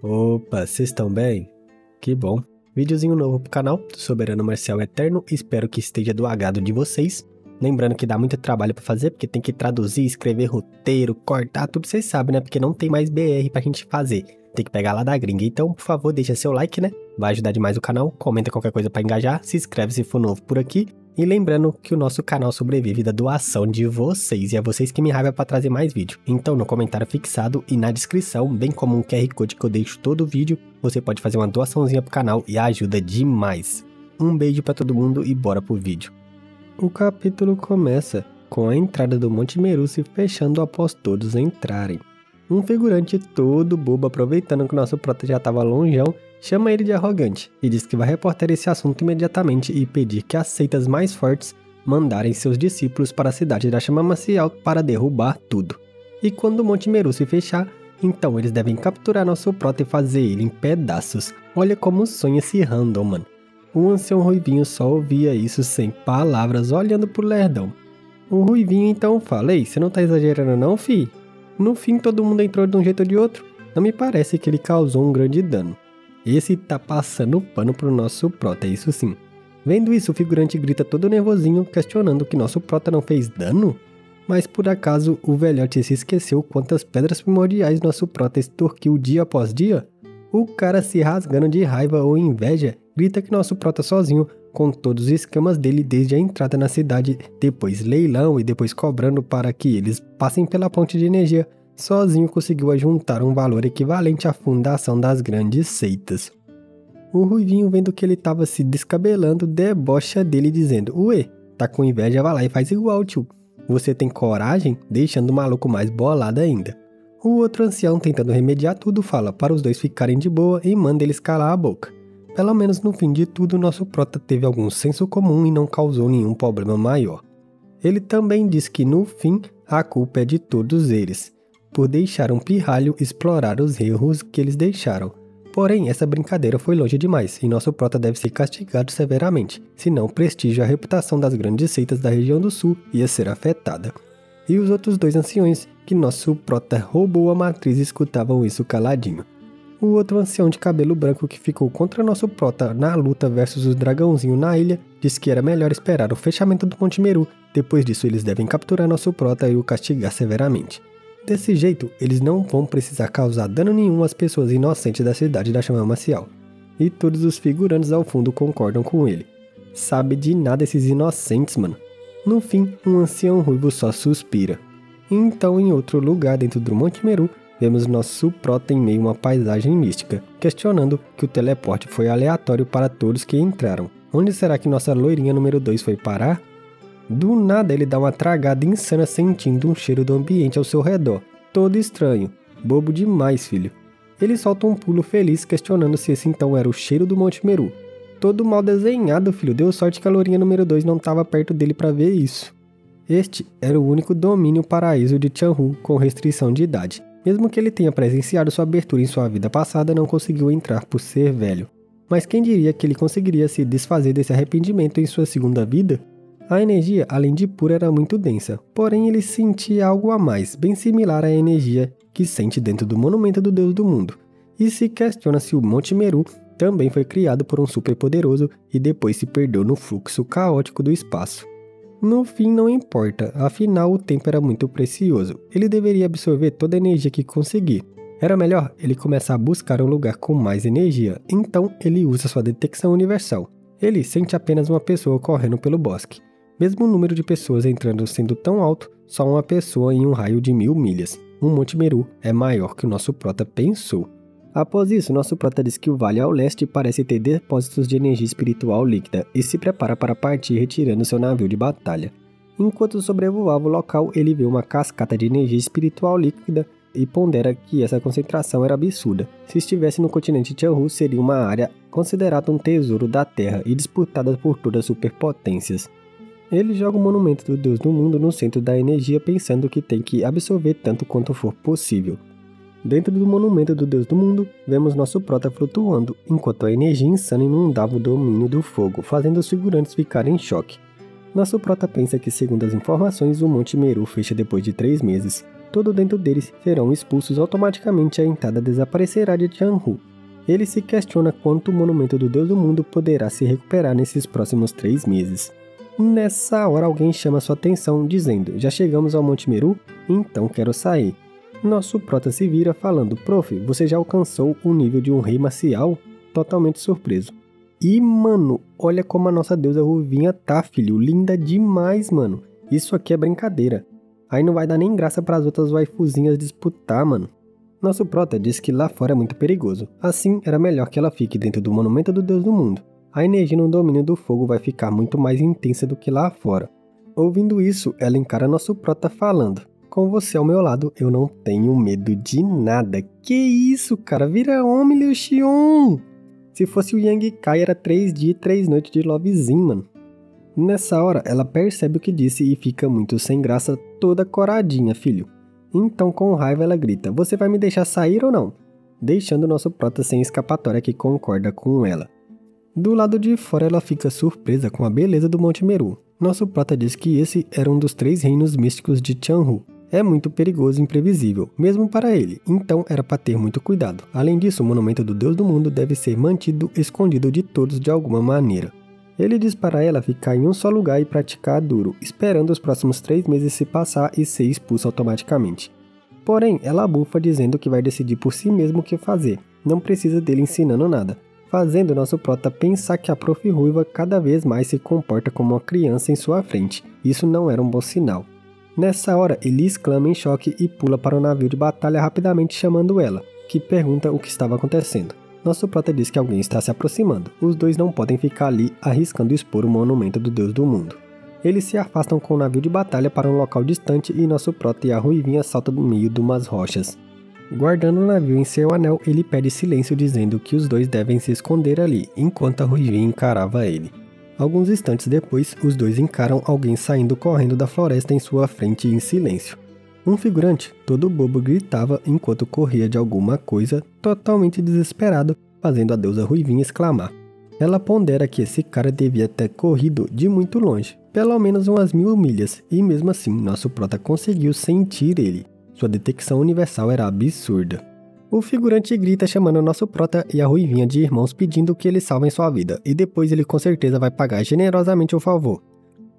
Opa, vocês estão bem? Que bom. Videozinho novo pro canal do Soberano Marcial Eterno, espero que esteja do agrado de vocês. Lembrando que dá muito trabalho pra fazer, porque tem que traduzir, escrever roteiro, cortar, tudo vocês sabem, né? Porque não tem mais BR pra gente fazer. Tem que pegar lá da gringa, então, por favor, deixa seu like, né? Vai ajudar demais o canal, comenta qualquer coisa pra engajar, se inscreve se for novo por aqui. E lembrando que o nosso canal sobrevive da doação de vocês, e é vocês que me raivam pra trazer mais vídeo. Então, no comentário fixado e na descrição, bem como um QR Code que eu deixo todo o vídeo, você pode fazer uma doaçãozinha pro canal e ajuda demais. Um beijo pra todo mundo e bora pro vídeo. O capítulo começa com a entrada do Monte Meru se fechando após todos entrarem. Um figurante todo bobo, aproveitando que o nosso prota já estava longeão, chama ele de arrogante e diz que vai reportar esse assunto imediatamente e pedir que as seitas mais fortes mandarem seus discípulos para a cidade da Chama Marcial para derrubar tudo. E quando o Monte Meru se fechar, então eles devem capturar nosso prota e fazer ele em pedaços. Olha como sonha esse random, mano. O ancião Ruivinho só ouvia isso sem palavras, olhando pro lerdão. O Ruivinho então fala: "Ei, você não tá exagerando não, fi? No fim todo mundo entrou de um jeito ou de outro. Não me parece que ele causou um grande dano. Esse tá passando pano pro nosso prota, isso sim." Vendo isso, o figurante grita todo nervosinho, questionando que nosso prota não fez dano. Mas por acaso o velhote se esqueceu quantas pedras primordiais nosso prota extorquiu dia após dia? O cara, se rasgando de raiva ou inveja, grita que nosso prota sozinho, com todos os esquemas dele desde a entrada na cidade, depois leilão e depois cobrando para que eles passem pela ponte de energia, sozinho conseguiu ajuntar um valor equivalente à fundação das grandes seitas. O Ruivinho, vendo que ele estava se descabelando, debocha dele dizendo: "Ué, tá com inveja, vai lá e faz igual, tio. Você tem coragem?" Deixando o maluco mais bolado ainda. O outro ancião, tentando remediar tudo, fala para os dois ficarem de boa e manda eles calar a boca. Pelo menos no fim de tudo, nosso prota teve algum senso comum e não causou nenhum problema maior. Ele também diz que no fim, a culpa é de todos eles, por deixar um pirralho explorar os erros que eles deixaram. Porém, essa brincadeira foi longe demais e nosso prota deve ser castigado severamente, senão o prestígio e a reputação das grandes seitas da região do sul ia ser afetada. E os outros dois anciões, que nosso prota roubou a matriz, escutavam isso caladinho. O outro ancião de cabelo branco que ficou contra nosso prota na luta versus os dragãozinhos na ilha, disse que era melhor esperar o fechamento do Monte Meru, depois disso eles devem capturar nosso prota e o castigar severamente. Desse jeito, eles não vão precisar causar dano nenhum às pessoas inocentes da cidade da Chama Marcial. E todos os figurantes ao fundo concordam com ele. Sabe de nada esses inocentes, mano. No fim, um ancião ruivo só suspira. Então, em outro lugar dentro do Monte Meru, vemos nosso prota em meio a uma paisagem mística, questionando que o teleporte foi aleatório para todos que entraram. Onde será que nossa loirinha número 2 foi parar? Do nada ele dá uma tragada insana sentindo um cheiro do ambiente ao seu redor, todo estranho. Bobo demais, filho. Ele solta um pulo feliz questionando se esse então era o cheiro do Monte Meru. Todo mal desenhado, filho. Deu sorte que a lourinha número 2 não estava perto dele para ver isso. Este era o único domínio paraíso de Chanhu com restrição de idade. Mesmo que ele tenha presenciado sua abertura em sua vida passada, não conseguiu entrar por ser velho. Mas quem diria que ele conseguiria se desfazer desse arrependimento em sua segunda vida? A energia, além de pura, era muito densa, porém ele sentia algo a mais, bem similar à energia que sente dentro do monumento do Deus do Mundo. E se questiona se o Monte Meru também foi criado por um superpoderoso e depois se perdeu no fluxo caótico do espaço. No fim não importa, afinal o tempo era muito precioso, ele deveria absorver toda a energia que conseguir. Era melhor ele começar a buscar um lugar com mais energia, então ele usa sua detecção universal. Ele sente apenas uma pessoa correndo pelo bosque. Mesmo o número de pessoas entrando sendo tão alto, só uma pessoa em um raio de 1000 milhas. O Monte Meru é maior que o nosso prota pensou. Após isso, nosso prota diz que o vale ao leste parece ter depósitos de energia espiritual líquida e se prepara para partir retirando seu navio de batalha. Enquanto sobrevoava o local, ele vê uma cascata de energia espiritual líquida e pondera que essa concentração era absurda. Se estivesse no continente Chanhu, seria uma área considerada um tesouro da Terra e disputada por todas as superpotências. Ele joga o monumento do Deus do Mundo no centro da energia, pensando que tem que absorver tanto quanto for possível. Dentro do monumento do Deus do Mundo, vemos nosso prota flutuando, enquanto a energia insana inundava o domínio do fogo, fazendo os figurantes ficarem em choque. Nosso prota pensa que, segundo as informações, o Monte Meru fecha depois de 3 meses. todo dentro deles serão expulsos automaticamente e a entrada desaparecerá de Tianhu. Ele se questiona quanto o monumento do Deus do Mundo poderá se recuperar nesses próximos 3 meses. Nessa hora alguém chama sua atenção dizendo: já chegamos ao Monte Meru? Então quero sair. Nosso prota se vira falando: prof, você já alcançou o nível de um rei marcial? Totalmente surpreso. E mano, olha como a nossa deusa Ruivinha tá, filho, linda demais, mano. Isso aqui é brincadeira. Aí não vai dar nem graça para as outras waifuzinhas disputar, mano. Nosso prota diz que lá fora é muito perigoso, assim era melhor que ela fique dentro do monumento do Deus do Mundo. A energia no domínio do fogo vai ficar muito mais intensa do que lá fora. Ouvindo isso, ela encara nosso prota falando: com você ao meu lado, eu não tenho medo de nada. Que isso, cara? Vira homem, Liu Xiong! Se fosse o Yang Kai, era 3 dias e 3 noites de lovezinho, mano. Nessa hora, ela percebe o que disse e fica muito sem graça, toda coradinha, filho. Então, com raiva, ela grita: você vai me deixar sair ou não? Deixando nosso prota sem escapatória, que concorda com ela. Do lado de fora, ela fica surpresa com a beleza do Monte Meru. Nosso prota diz que esse era um dos 3 reinos místicos de Tianhu. É muito perigoso e imprevisível, mesmo para ele, então era para ter muito cuidado. Além disso, o monumento do Deus do Mundo deve ser mantido escondido de todos de alguma maneira. Ele diz para ela ficar em um só lugar e praticar duro, esperando os próximos 3 meses se passar e ser expulsa automaticamente. Porém, ela bufa dizendo que vai decidir por si mesmo o que fazer, não precisa dele ensinando nada, fazendo nosso prota pensar que a Prof. Ruiva cada vez mais se comporta como uma criança em sua frente. Isso não era um bom sinal. Nessa hora, ele exclama em choque e pula para o navio de batalha rapidamente chamando ela, que pergunta o que estava acontecendo. Nosso prota diz que alguém está se aproximando, os dois não podem ficar ali arriscando expor o monumento do Deus do Mundo. Eles se afastam com o navio de batalha para um local distante e nosso prota e a Ruivinha saltam no meio de umas rochas. Guardando o navio em seu anel, ele pede silêncio dizendo que os dois devem se esconder ali, enquanto a Ruivinha encarava ele. Alguns instantes depois, os dois encaram alguém saindo correndo da floresta em sua frente em silêncio. Um figurante, todo bobo, gritava enquanto corria de alguma coisa, totalmente desesperado, fazendo a deusa Ruivinha exclamar. Ela pondera que esse cara devia ter corrido de muito longe, pelo menos umas 1000 milhas, e mesmo assim nosso prota conseguiu sentir ele. Sua detecção universal era absurda. O figurante grita chamando nosso prota e a Ruivinha de irmãos pedindo que eles salvem sua vida, e depois ele com certeza vai pagar generosamente o favor.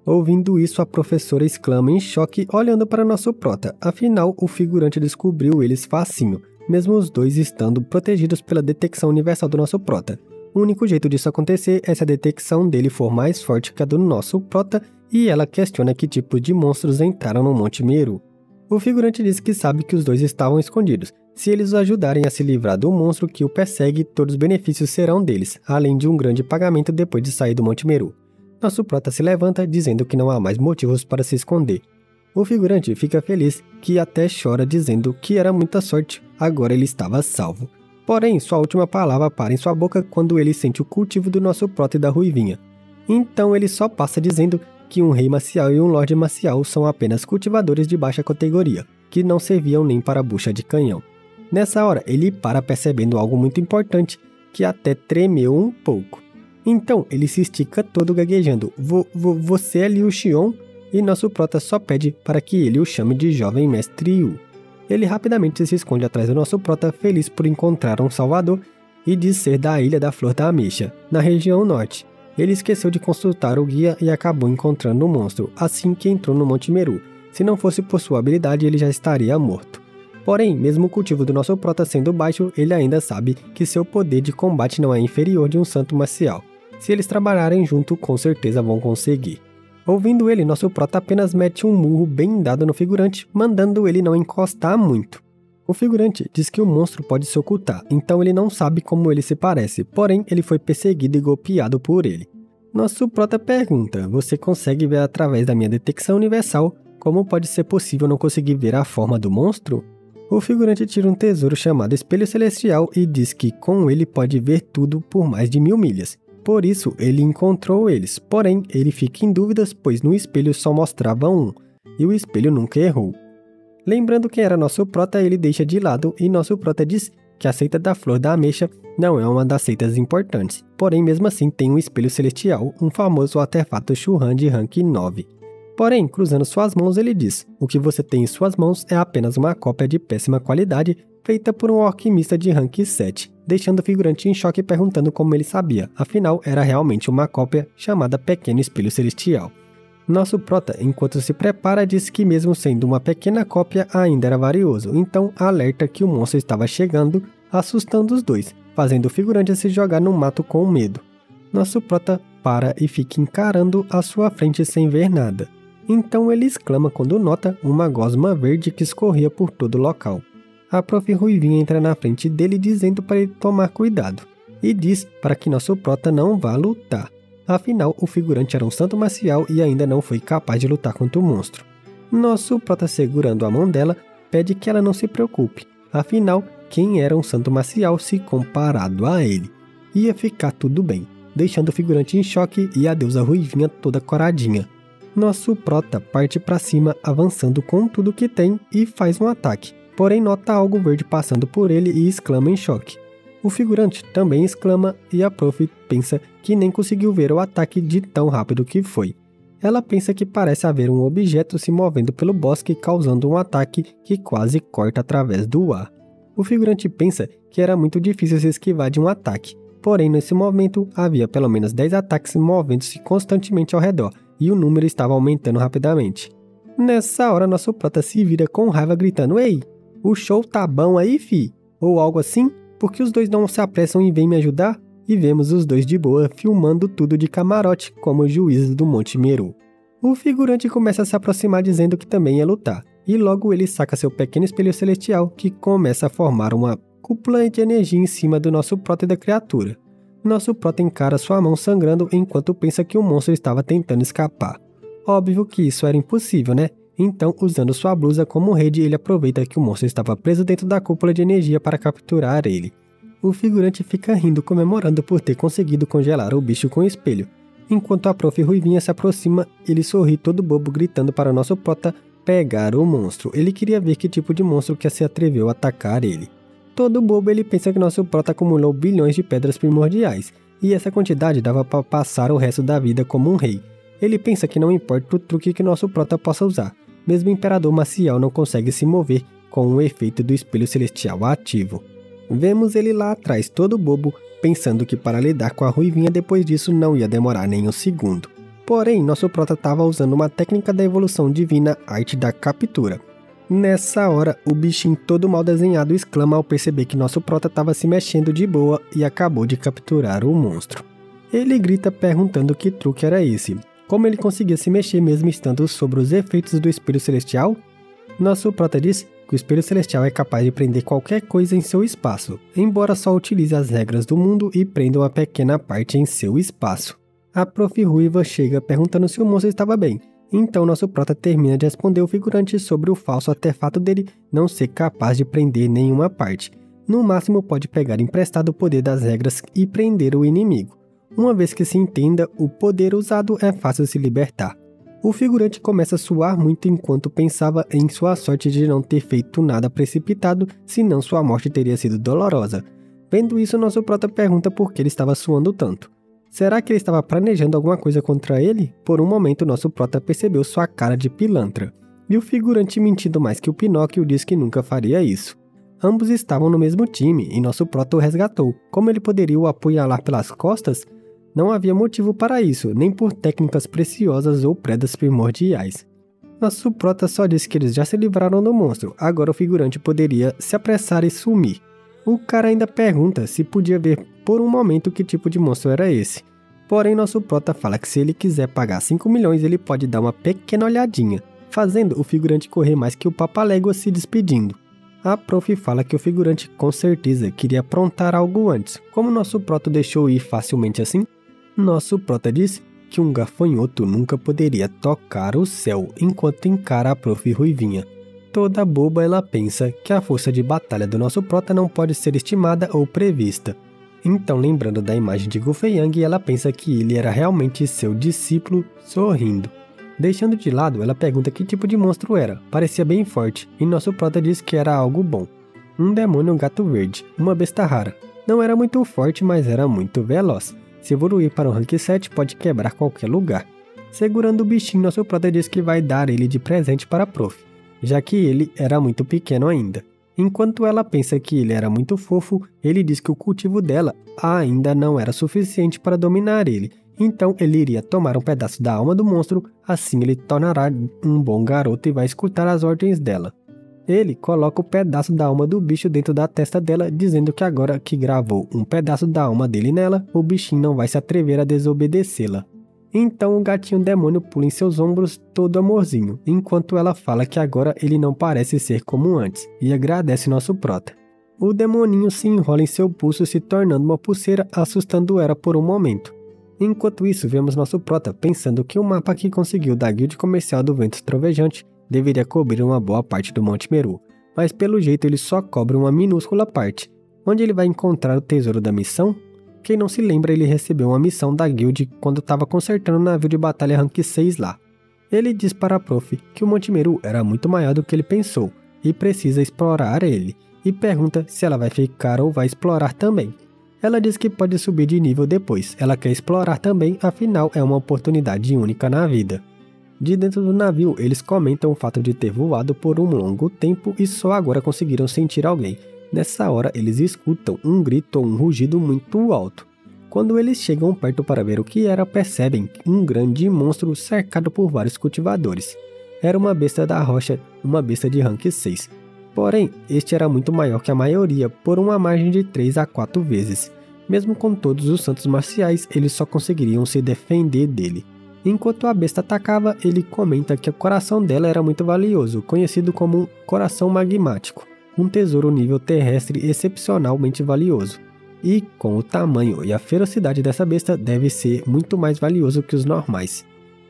Ouvindo isso, a professora exclama em choque olhando para nosso prota, afinal o figurante descobriu eles facinho, mesmo os dois estando protegidos pela detecção universal do nosso prota. O único jeito disso acontecer é se a detecção dele for mais forte que a do nosso prota, e ela questiona que tipo de monstros entraram no Monte Meru. O figurante diz que sabe que os dois estavam escondidos. Se eles o ajudarem a se livrar do monstro que o persegue, todos os benefícios serão deles, além de um grande pagamento depois de sair do Monte Meru. Nosso prota se levanta, dizendo que não há mais motivos para se esconder. O figurante fica feliz, que até chora dizendo que era muita sorte, agora ele estava salvo. Porém, sua última palavra para em sua boca quando ele sente o cultivo do nosso prota e da Ruivinha. Então ele só passa dizendo que um rei marcial e um lorde marcial são apenas cultivadores de baixa categoria, que não serviam nem para bucha de canhão. Nessa hora, ele para percebendo algo muito importante, que até tremeu um pouco. Então, ele se estica todo gaguejando: você é Liu Xiong? E nosso prota só pede para que ele o chame de jovem mestre Yu. Ele rapidamente se esconde atrás do nosso prota, feliz por encontrar um salvador, e diz ser da Ilha da Flor da Ameixa, na região norte. Ele esqueceu de consultar o guia e acabou encontrando o monstro, assim que entrou no Monte Meru. Se não fosse por sua habilidade, ele já estaria morto. Porém, mesmo o cultivo do nosso prota sendo baixo, ele ainda sabe que seu poder de combate não é inferior de um santo marcial. Se eles trabalharem junto, com certeza vão conseguir. Ouvindo ele, nosso prota apenas mete um murro bem dado no figurante, mandando ele não encostar muito. O figurante diz que o monstro pode se ocultar, então ele não sabe como ele se parece, porém ele foi perseguido e golpeado por ele. Nosso prota pergunta: você consegue ver através da minha detecção universal? Como pode ser possível não conseguir ver a forma do monstro? O figurante tira um tesouro chamado Espelho Celestial e diz que com ele pode ver tudo por mais de 1000 milhas. Por isso ele encontrou eles, porém ele fica em dúvidas pois no espelho só mostrava um, e o espelho nunca errou. Lembrando quem era nosso prota, ele deixa de lado e nosso prota diz que a seita da Flor da Ameixa não é uma das seitas importantes, porém mesmo assim tem um espelho celestial, um famoso artefato Shuhan de rank 9. Porém, cruzando suas mãos, ele diz: o que você tem em suas mãos é apenas uma cópia de péssima qualidade feita por um alquimista de rank 7, deixando o figurante em choque perguntando como ele sabia, afinal era realmente uma cópia chamada Pequeno Espelho Celestial. Nosso prota, enquanto se prepara, diz que mesmo sendo uma pequena cópia ainda era valioso, então alerta que o monstro estava chegando, assustando os dois, fazendo o figurante se jogar no mato com medo. Nosso prota para e fica encarando à sua frente sem ver nada. Então ele exclama quando nota uma gosma verde que escorria por todo o local. A Prof. Ruivinha entra na frente dele dizendo para ele tomar cuidado, e diz para que nosso prota não vá lutar. Afinal, o figurante era um santo marcial e ainda não foi capaz de lutar contra o monstro. Nosso prota, segurando a mão dela, pede que ela não se preocupe. Afinal, quem era um santo marcial se comparado a ele? Ia ficar tudo bem, deixando o figurante em choque e a deusa Ruivinha toda coradinha. Nosso prota parte para cima, avançando com tudo que tem e faz um ataque. Porém nota algo verde passando por ele e exclama em choque. O figurante também exclama e a Prof pensa que nem conseguiu ver o ataque de tão rápido que foi. Ela pensa que parece haver um objeto se movendo pelo bosque causando um ataque que quase corta através do ar. O figurante pensa que era muito difícil se esquivar de um ataque, porém nesse momento havia pelo menos 10 ataques movendo-se constantemente ao redor e o número estava aumentando rapidamente. Nessa hora nosso prota se vira com raiva gritando: "Ei! O show tá bom aí, fi?" Ou algo assim, porque os dois não se apressam e vêm me ajudar? E vemos os dois de boa filmando tudo de camarote, como os juízes do Monte Meru. O figurante começa a se aproximar dizendo que também ia lutar, e logo ele saca seu pequeno espelho celestial que começa a formar uma cúpula de energia em cima do nosso prota e da criatura. Nosso prota encara sua mão sangrando enquanto pensa que o monstro estava tentando escapar. Óbvio que isso era impossível, né? Então, usando sua blusa como rede, ele aproveita que o monstro estava preso dentro da cúpula de energia para capturar ele. O figurante fica rindo, comemorando por ter conseguido congelar o bicho com o espelho. Enquanto a Prof. Ruivinha se aproxima, ele sorri todo bobo, gritando para nosso prota pegar o monstro. Ele queria ver que tipo de monstro que se atreveu a atacar ele. Todo bobo, ele pensa que nosso prota acumulou bilhões de pedras primordiais, e essa quantidade dava para passar o resto da vida como um rei. Ele pensa que não importa o truque que nosso prota possa usar. Mesmo o Imperador Maciel não consegue se mover com o efeito do espelho celestial ativo. Vemos ele lá atrás, todo bobo, pensando que para lidar com a Ruivinha depois disso não ia demorar nem um segundo. Porém, nosso prota estava usando uma técnica da evolução divina, arte da captura. Nessa hora, o bichinho todo mal desenhado exclama ao perceber que nosso prota estava se mexendo de boa e acabou de capturar o monstro. Ele grita perguntando que truque era esse. Como ele conseguia se mexer mesmo estando sob os efeitos do espelho celestial? Nosso prota diz que o espelho celestial é capaz de prender qualquer coisa em seu espaço, embora só utilize as regras do mundo e prenda uma pequena parte em seu espaço. A Prof. Ruiva chega perguntando se o monstro estava bem, então nosso prota termina de responder o figurante sobre o falso artefato dele não ser capaz de prender nenhuma parte. No máximo pode pegar emprestado o poder das regras e prender o inimigo. Uma vez que se entenda o poder usado, é fácil se libertar. O figurante começa a suar muito enquanto pensava em sua sorte de não ter feito nada precipitado, senão sua morte teria sido dolorosa. Vendo isso, nosso prota pergunta por que ele estava suando tanto. Será que ele estava planejando alguma coisa contra ele? Por um momento, nosso prota percebeu sua cara de pilantra. E o figurante, mentindo mais que o Pinóquio, diz que nunca faria isso. Ambos estavam no mesmo time e nosso prota o resgatou. Como ele poderia o apunhalar pelas costas? Não havia motivo para isso, nem por técnicas preciosas ou pedras primordiais. Nosso prota só disse que eles já se livraram do monstro, agora o figurante poderia se apressar e sumir. O cara ainda pergunta se podia ver por um momento que tipo de monstro era esse. Porém, nosso prota fala que se ele quiser pagar 5 milhões, ele pode dar uma pequena olhadinha, fazendo o figurante correr mais que o Papalégua se despedindo. A Prof. fala que o figurante com certeza queria aprontar algo antes, como nosso prota deixou ir facilmente assim. Nosso prota diz que um gafanhoto nunca poderia tocar o céu enquanto encara a Prof. Ruivinha. Toda boba ela pensa que a força de batalha do nosso prota não pode ser estimada ou prevista. Então, lembrando da imagem de Gufeiyang, ela pensa que ele era realmente seu discípulo sorrindo. Deixando de lado, ela pergunta que tipo de monstro era, parecia bem forte, e nosso prota diz que era algo bom. Um demônio gato verde, uma besta rara. Não era muito forte, mas era muito veloz. Se evoluir para um rank 7, pode quebrar qualquer lugar. Segurando o bichinho, nosso prota diz que vai dar ele de presente para a prof, já que ele era muito pequeno ainda. Enquanto ela pensa que ele era muito fofo, ele diz que o cultivo dela ainda não era suficiente para dominar ele, então ele iria tomar um pedaço da alma do monstro, assim ele tornará um bom garoto e vai escutar as ordens dela. Ele coloca o pedaço da alma do bicho dentro da testa dela, dizendo que agora que gravou um pedaço da alma dele nela, o bichinho não vai se atrever a desobedecê-la. Então o gatinho demônio pula em seus ombros todo amorzinho, enquanto ela fala que agora ele não parece ser como antes, e agradece nosso prota. O demoninho se enrola em seu pulso, se tornando uma pulseira, assustando ela por um momento. Enquanto isso, vemos nosso prota pensando que o mapa que conseguiu da guilda comercial do Vento Trovejante deveria cobrir uma boa parte do Monte Meru, mas pelo jeito ele só cobre uma minúscula parte. Onde ele vai encontrar o tesouro da missão? Quem não se lembra, ele recebeu uma missão da guild quando estava consertando o navio de batalha rank 6 lá. Ele diz para a prof que o Monte Meru era muito maior do que ele pensou e precisa explorar ele, e pergunta se ela vai ficar ou vai explorar também. Ela diz que pode subir de nível depois, ela quer explorar também, afinal é uma oportunidade única na vida. De dentro do navio, eles comentam o fato de ter voado por um longo tempo e só agora conseguiram sentir alguém. Nessa hora, eles escutam um grito ou um rugido muito alto. Quando eles chegam perto para ver o que era, percebem um grande monstro cercado por vários cultivadores. Era uma besta da rocha, uma besta de rank 6. Porém, este era muito maior que a maioria, por uma margem de 3 a 4 vezes. Mesmo com todos os santos marciais, eles só conseguiriam se defender dele. Enquanto a besta atacava, ele comenta que o coração dela era muito valioso, conhecido como um coração magmático, um tesouro nível terrestre excepcionalmente valioso. E, com o tamanho e a ferocidade dessa besta, deve ser muito mais valioso que os normais.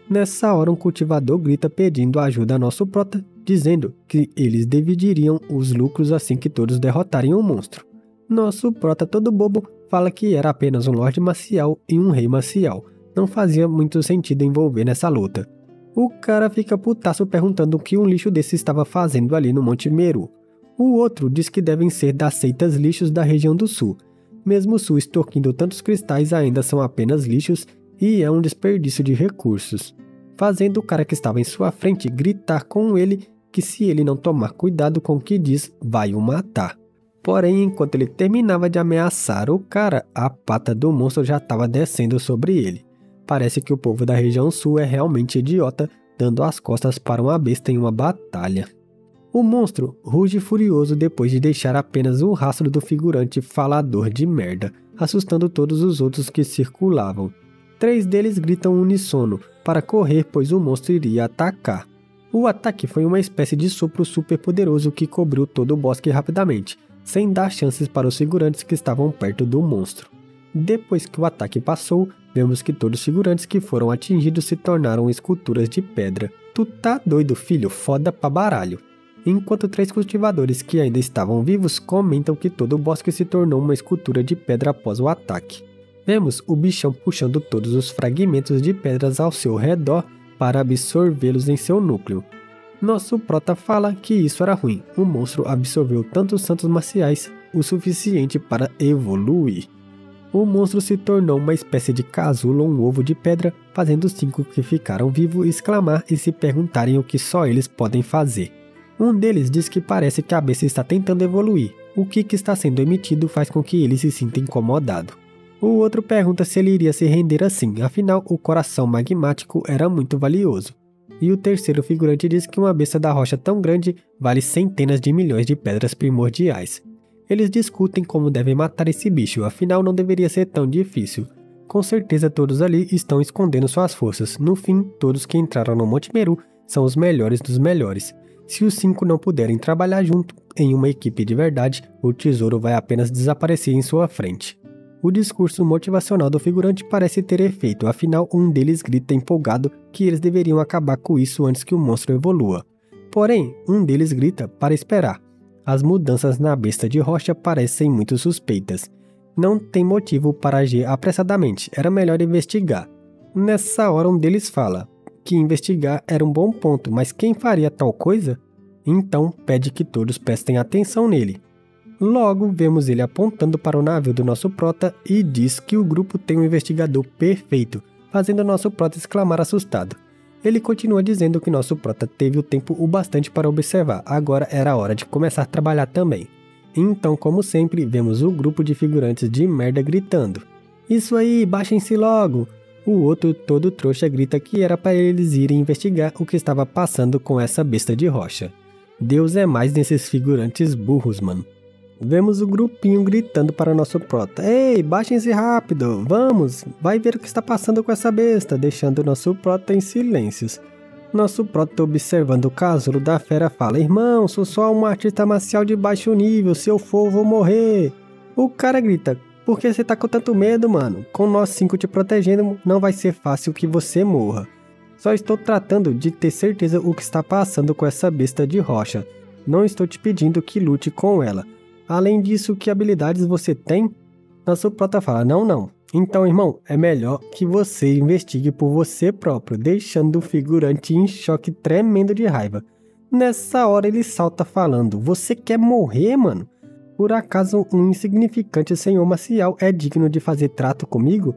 Nessa hora, um cultivador grita pedindo ajuda a nosso prota, dizendo que eles dividiriam os lucros assim que todos derrotarem o monstro. Nosso prota, todo bobo, fala que era apenas um lorde marcial e um rei marcial. Não fazia muito sentido envolver nessa luta. O cara fica putaço perguntando o que um lixo desse estava fazendo ali no Monte Meru. O outro diz que devem ser das seitas lixos da região do sul. Mesmo o sul extorquindo tantos cristais, ainda são apenas lixos e é um desperdício de recursos, fazendo o cara que estava em sua frente gritar com ele que se ele não tomar cuidado com o que diz, vai o matar. Porém, enquanto ele terminava de ameaçar o cara, a pata do monstro já estava descendo sobre ele. Parece que o povo da região sul é realmente idiota, dando as costas para uma besta em uma batalha. O monstro ruge furioso depois de deixar apenas o rastro do figurante falador de merda, assustando todos os outros que circulavam. 3 deles gritam uníssono para correr, pois o monstro iria atacar. O ataque foi uma espécie de sopro super poderoso que cobriu todo o bosque rapidamente, sem dar chances para os figurantes que estavam perto do monstro. Depois que o ataque passou, vemos que todos os figurantes que foram atingidos se tornaram esculturas de pedra. Tu tá doido, filho? Foda pra baralho. Enquanto 3 cultivadores que ainda estavam vivos comentam que todo o bosque se tornou uma escultura de pedra após o ataque. Vemos o bichão puxando todos os fragmentos de pedras ao seu redor para absorvê-los em seu núcleo. Nosso prota fala que isso era ruim, o monstro absorveu tantos santos marciais o suficiente para evoluir. O monstro se tornou uma espécie de casulo ou um ovo de pedra, fazendo os 5 que ficaram vivos exclamar e se perguntarem o que só eles podem fazer. Um deles diz que parece que a besta está tentando evoluir, o que está sendo emitido faz com que ele se sinta incomodado. O outro pergunta se ele iria se render assim, afinal o coração magmático era muito valioso. E o terceiro figurante diz que uma besta da rocha tão grande vale centenas de milhões de pedras primordiais. Eles discutem como devem matar esse bicho, afinal não deveria ser tão difícil. Com certeza todos ali estão escondendo suas forças, no fim todos que entraram no Monte Meru são os melhores dos melhores. Se os 5 não puderem trabalhar junto em uma equipe de verdade, o tesouro vai apenas desaparecer em sua frente. O discurso motivacional do figurante parece ter efeito, afinal um deles grita empolgado que eles deveriam acabar com isso antes que o monstro evolua. Porém, um deles grita para esperar. As mudanças na besta de rocha parecem muito suspeitas. Não tem motivo para agir apressadamente, era melhor investigar. Nessa hora um deles fala que investigar era um bom ponto, mas quem faria tal coisa? Então pede que todos prestem atenção nele. Logo, vemos ele apontando para o navio do nosso prota e diz que o grupo tem um investigador perfeito, fazendo nosso prota exclamar assustado. Ele continua dizendo que nosso prota teve o tempo o bastante para observar, agora era a hora de começar a trabalhar também. Então, como sempre, vemos o grupo de figurantes de merda gritando: "Isso aí, baixem-se logo!" O outro, todo trouxa, grita que era para eles irem investigar o que estava passando com essa besta de rocha. Deus é mais nesses figurantes burros, mano. Vemos o grupinho gritando para nosso prota: "Ei, baixem-se rápido, vamos, vai ver o que está passando com essa besta", deixando nosso prota em silêncios. Nosso prota, observando o casulo da fera, fala: "Irmão, sou só um artista marcial de baixo nível, se eu for, vou morrer." O cara grita: "Por que você tá com tanto medo, mano? Com nós 5 te protegendo, não vai ser fácil que você morra. Só estou tratando de ter certeza o que está passando com essa besta de rocha. Não estou te pedindo que lute com ela. Além disso, que habilidades você tem?" Nosso prota fala: Não. Então, irmão, é melhor que você investigue por você próprio", deixando o figurante em choque tremendo de raiva. Nessa hora ele salta falando: "Você quer morrer, mano? Por acaso um insignificante senhor marcial é digno de fazer trato comigo?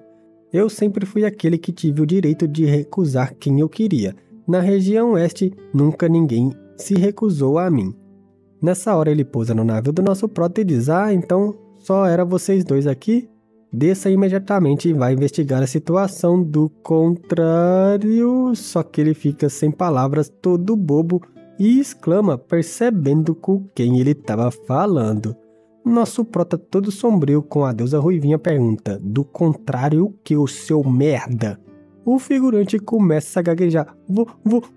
Eu sempre fui aquele que tive o direito de recusar quem eu queria. Na região oeste, nunca ninguém se recusou a mim." Nessa hora ele pousa no navio do nosso prota e diz: "Ah, então só era vocês dois aqui? Desça imediatamente e vai investigar a situação, do contrário..." Só que ele fica sem palavras, todo bobo, e exclama, percebendo com quem ele estava falando. Nosso prota, todo sombrio com a deusa Ruivinha, pergunta: "Do contrário o que, o seu merda?" O figurante começa a gaguejar: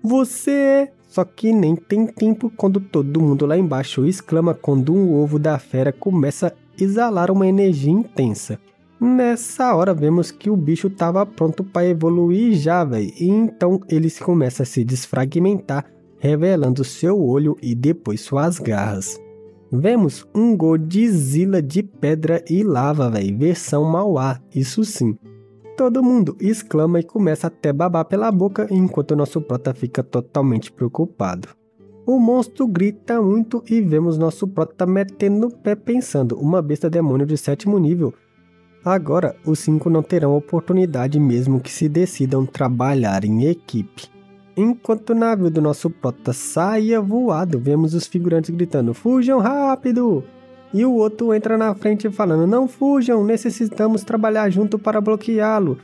Você é..." Só que nem tem tempo quando todo mundo lá embaixo exclama quando um ovo da fera começa a exalar uma energia intensa. Nessa hora vemos que o bicho estava pronto para evoluir já, velho. E então ele começa a se desfragmentar, revelando seu olho e depois suas garras. Vemos um Godzilla de pedra e lava, velho, versão Mauá, isso sim. Todo mundo exclama e começa até babar pela boca, enquanto nosso prota fica totalmente preocupado. O monstro grita muito e vemos nosso prota metendo o pé pensando: uma besta demônio de 7º nível. Agora os 5 não terão oportunidade mesmo que se decidam trabalhar em equipe. Enquanto o navio do nosso prota saia voado, vemos os figurantes gritando: "Fujam rápido!" E o outro entra na frente falando: "Não fujam, necessitamos trabalhar junto para bloqueá-lo.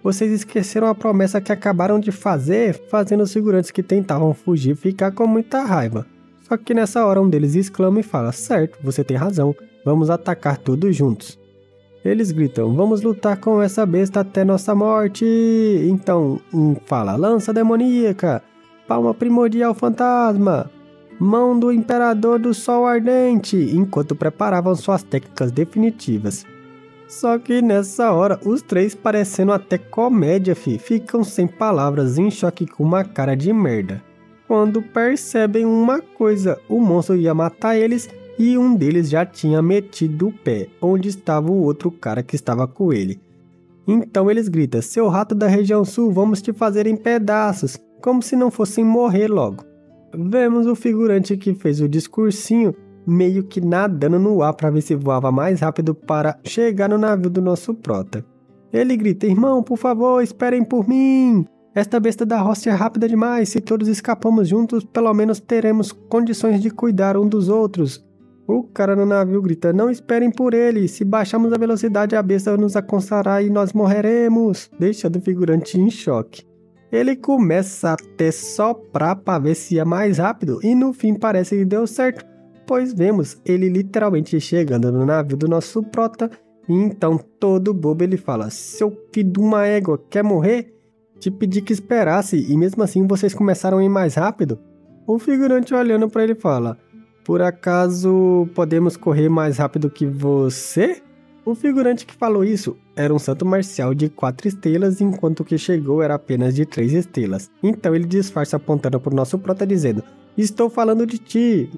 Vocês esqueceram a promessa que acabaram de fazer", fazendo os figurantes que tentavam fugir ficar com muita raiva. Só que nessa hora um deles exclama e fala: "Certo, você tem razão, vamos atacar todos juntos." Eles gritam: "Vamos lutar com essa besta até nossa morte." Então um fala: "Lança demoníaca, palma primordial fantasma, mão do imperador do sol ardente", enquanto preparavam suas técnicas definitivas. Só que nessa hora os 3, parecendo até comédia, ficam sem palavras, em choque com uma cara de merda. Quando percebem uma coisa: o monstro ia matar eles e um deles já tinha metido o pé onde estava o outro cara que estava com ele. Então eles gritam: "Seu rato da região sul, vamos te fazer em pedaços", como se não fossem morrer logo. Vemos o figurante que fez o discursinho meio que nadando no ar para ver se voava mais rápido para chegar no navio do nosso prota. Ele grita: "Irmão, por favor, esperem por mim. Esta besta da rocha é rápida demais. Se todos escapamos juntos, pelo menos teremos condições de cuidar um dos outros." O cara no navio grita: "Não esperem por ele. Se baixarmos a velocidade, a besta nos alcançará e nós morreremos", deixando o figurante em choque. Ele começa a até soprar para ver se ia mais rápido e no fim parece que deu certo, pois vemos ele literalmente chegando no navio do nosso prota. E então todo bobo ele fala: "Seu filho de uma égua, quer morrer? Te pedi que esperasse e mesmo assim vocês começaram a ir mais rápido?" O figurante olhando para ele fala: "Por acaso podemos correr mais rápido que você?" O figurante que falou isso era um santo marcial de 4 estrelas, enquanto o que chegou era apenas de 3 estrelas. Então ele disfarça apontando para o nosso prota dizendo: "Estou falando de ti.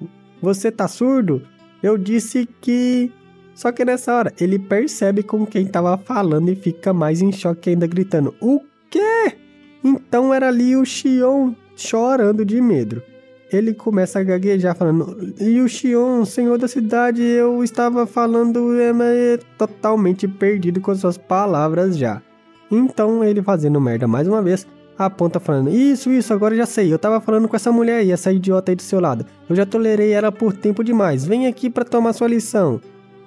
Você tá surdo? Eu disse que..." Só que nessa hora ele percebe com quem estava falando e fica mais em choque ainda, gritando: "O quê?" Então era ali o Xion chorando de medo. Ele começa a gaguejar falando: "E o Xion, senhor da cidade, eu estava falando..." Totalmente perdido com suas palavras já. Então ele, fazendo merda mais uma vez, aponta falando, isso, agora eu já sei, eu tava falando com essa mulher aí, essa idiota aí do seu lado. Eu já tolerei ela por tempo demais, vem aqui pra tomar sua lição.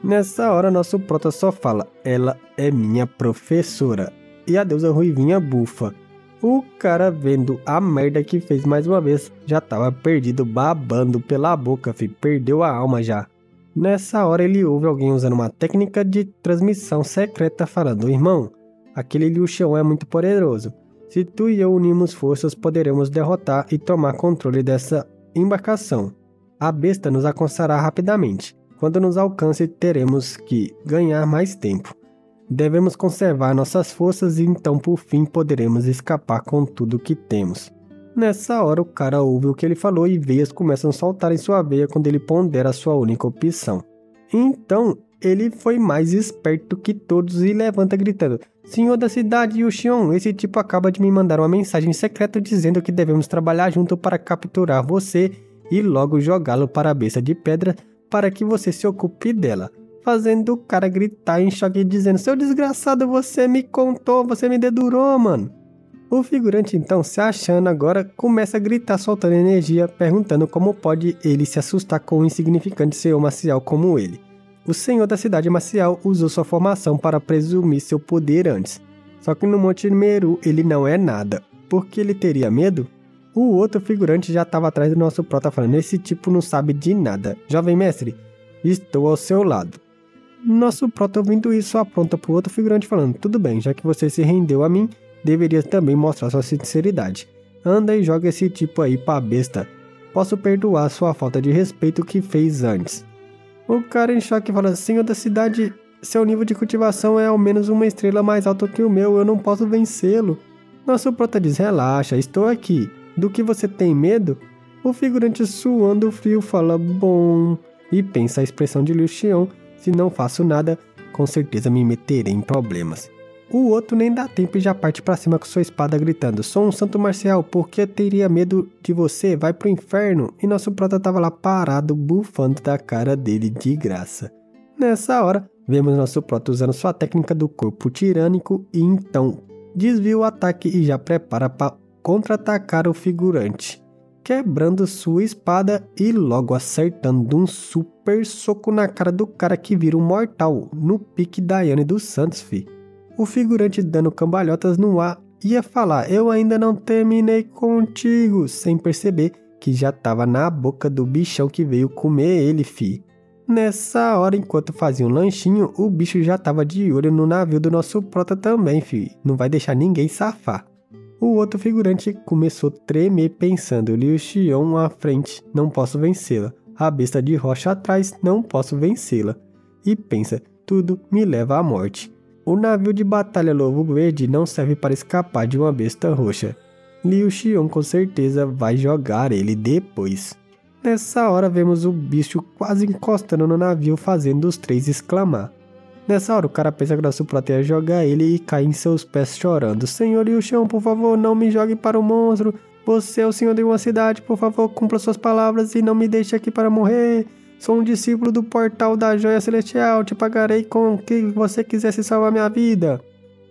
Nessa hora, nosso prota só fala, ela é minha professora. E a deusa Ruivinha bufa. O cara, vendo a merda que fez mais uma vez, já tava perdido, babando pela boca, perdeu a alma já. Nessa hora ele ouve alguém usando uma técnica de transmissão secreta falando, irmão, aquele Liu Xiong é muito poderoso. Se tu e eu unirmos forças, poderemos derrotar e tomar controle dessa embarcação. A besta nos alcançará rapidamente. Quando nos alcance, teremos que ganhar mais tempo. Devemos conservar nossas forças e então por fim poderemos escapar com tudo que temos. Nessa hora o cara ouve o que ele falou e veias começam a saltar em sua veia quando ele pondera a sua única opção. Então ele foi mais esperto que todos e levanta gritando, Senhor da cidade Liu Xiong, esse tipo acaba de me mandar uma mensagem secreta dizendo que devemos trabalhar junto para capturar você e logo jogá-lo para a besta de pedra para que você se ocupe dela. Fazendo o cara gritar em choque dizendo, seu desgraçado, você me contou, você me dedurou, mano. O figurante então, se achando agora, começa a gritar soltando energia, perguntando como pode ele se assustar com um insignificante senhor marcial como ele. O senhor da cidade marcial usou sua formação para presumir seu poder antes. Só que no Monte Meru ele não é nada. Por que ele teria medo? O outro figurante já estava atrás do nosso prota falando, esse tipo não sabe de nada. Jovem mestre, estou ao seu lado. Nosso prota ouvindo isso apronta pro outro figurante falando, tudo bem, já que você se rendeu a mim, deveria também mostrar sua sinceridade. Anda e joga esse tipo aí pra besta. Posso perdoar sua falta de respeito que fez antes. O cara em choque fala, senhor da cidade, seu nível de cultivação é ao menos uma estrela mais alta que o meu, eu não posso vencê-lo. Nosso prota diz, relaxa, estou aqui. Do que você tem medo? O figurante suando frio fala, bom, e pensa a expressão de Liu Xiong, se não faço nada, com certeza me meterei em problemas. O outro nem dá tempo e já parte pra cima com sua espada gritando, sou um santo marcial, por que eu teria medo de você? Vai pro inferno! E nosso prota tava lá parado, bufando da cara dele de graça. Nessa hora, vemos nosso prota usando sua técnica do corpo tirânico e então desvia o ataque e já prepara para contra-atacar o figurante, quebrando sua espada e logo acertando um super soco na cara do cara que vira um mortal, no pique Daiane dos Santos, fi. O figurante dando cambalhotas no ar ia falar, eu ainda não terminei contigo, sem perceber que já tava na boca do bichão que veio comer ele, fi. Nessa hora, enquanto fazia um lanchinho, o bicho já tava de olho no navio do nosso prota também, fi. Não vai deixar ninguém safar. O outro figurante começou a tremer pensando, Liu Xiong à frente, não posso vencê-la. A besta de rocha atrás, não posso vencê-la. E pensa, tudo me leva à morte. O navio de batalha Lobo Verde não serve para escapar de uma besta roxa. Liu Xiong com certeza vai jogar ele depois. Nessa hora vemos o bicho quase encostando no navio fazendo os três exclamar. Nessa hora o cara pensa que o nosso prota ia jogar ele e cai em seus pés chorando. Senhor Liu Xiong, por favor, não me jogue para o monstro. Você é o senhor de uma cidade, por favor, cumpra suas palavras e não me deixe aqui para morrer. Sou um discípulo do portal da joia celestial, te pagarei com o que você quisesse salvar minha vida.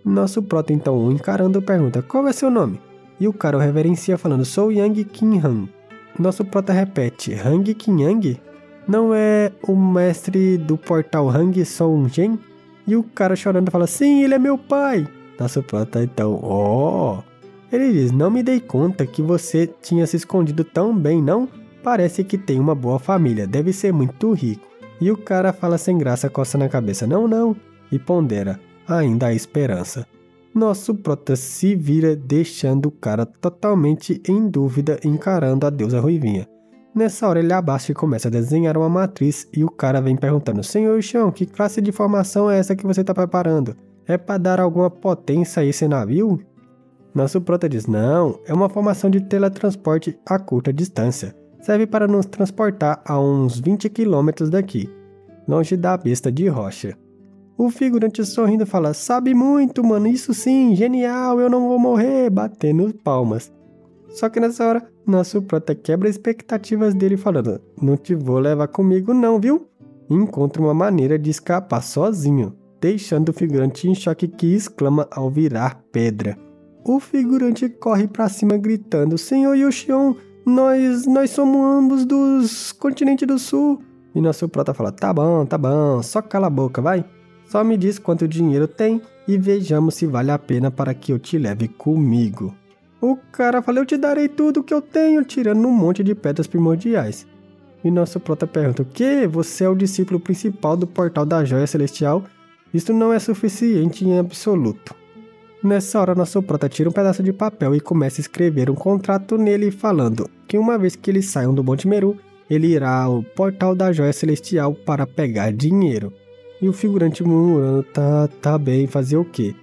Nosso prota então o encarando pergunta, qual é seu nome? E o cara o reverencia falando, sou Yang Qinghang. Nosso prota repete, Hang Qingyang? Não é o mestre do portal Hang Song Zhen? E o cara chorando fala, sim, ele é meu pai. Nosso prota então, Ele diz, não me dei conta que você tinha se escondido tão bem, não? Parece que tem uma boa família, deve ser muito rico. E o cara fala sem graça, coça na cabeça, não, e pondera, ainda há esperança. Nosso prota se vira deixando o cara totalmente em dúvida encarando a deusa Ruivinha. Nessa hora ele abaixa e começa a desenhar uma matriz e o cara vem perguntando, Senhor Xiong, que classe de formação é essa que você está preparando? É para dar alguma potência a esse navio? Nosso prota diz, não, é uma formação de teletransporte a curta distância. Serve para nos transportar a uns 20 km daqui, longe da besta de rocha. O figurante sorrindo fala, sabe muito, mano, isso sim, genial, eu não vou morrer, batendo palmas. Só que nessa hora, nosso prota quebra as expectativas dele falando, não te vou levar comigo não, viu? E encontra uma maneira de escapar sozinho, deixando o figurante em choque que exclama ao virar pedra. O figurante corre pra cima gritando: Senhor Yoshion, nós somos ambos dos continentes do sul. E nosso prota fala: tá bom, só cala a boca, vai. Só me diz quanto dinheiro tem e vejamos se vale a pena para que eu te leve comigo. O cara fala: eu te darei tudo que eu tenho, tirando um monte de pedras primordiais. E nosso prota pergunta: o quê? Você é o discípulo principal do portal da Joia Celestial? Isso não é suficiente em absoluto. Nessa hora, nosso prota tira um pedaço de papel e começa a escrever um contrato nele, falando que uma vez que eles saiam do Monte Meru, ele irá ao portal da Joia Celestial para pegar dinheiro. E o figurante murmurando: tá bem, fazer o quê?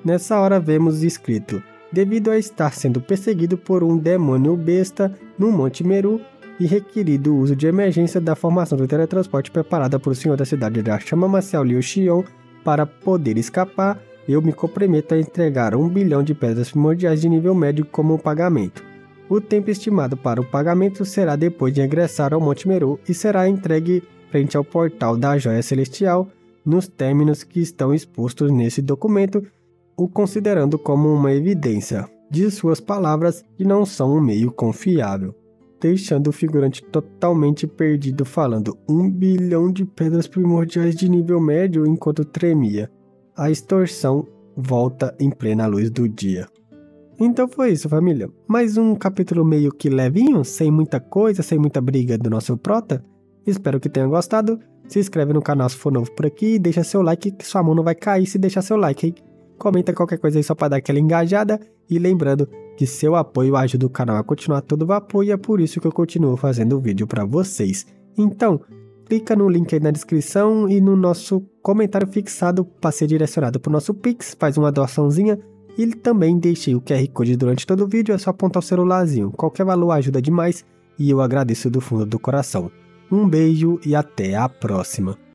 Nessa hora vemos escrito: devido a estar sendo perseguido por um demônio besta no Monte Meru e requerido o uso de emergência da formação do teletransporte preparada por o senhor da cidade da Chama Marcial Liu Xion para poder escapar, eu me comprometo a entregar 1 bilhão de pedras primordiais de nível médio como pagamento. O tempo estimado para o pagamento será depois de ingressar ao Monte Meru e será entregue frente ao portal da Joia Celestial, nos términos que estão expostos nesse documento, o considerando como uma evidência de suas palavras que não são um meio confiável. Deixando o figurante totalmente perdido falando 1 bilhão de pedras primordiais de nível médio enquanto tremia. A extorsão volta em plena luz do dia. Então foi isso, família. Mais um capítulo meio que levinho, sem muita coisa, sem muita briga do nosso prota. Espero que tenham gostado. Se inscreve no canal se for novo por aqui e deixa seu like, que sua mão não vai cair se deixar seu like, hein? Comenta qualquer coisa aí só para dar aquela engajada. E lembrando que seu apoio ajuda o canal a continuar todo vapor e é por isso que eu continuo fazendo vídeo para vocês. Então, clica no link aí na descrição e no nosso comentário fixado para ser direcionado para o nosso Pix, faz uma doaçãozinha e também deixei o QR Code durante todo o vídeo, é só apontar o celularzinho. Qualquer valor ajuda demais e eu agradeço do fundo do coração. Um beijo e até a próxima.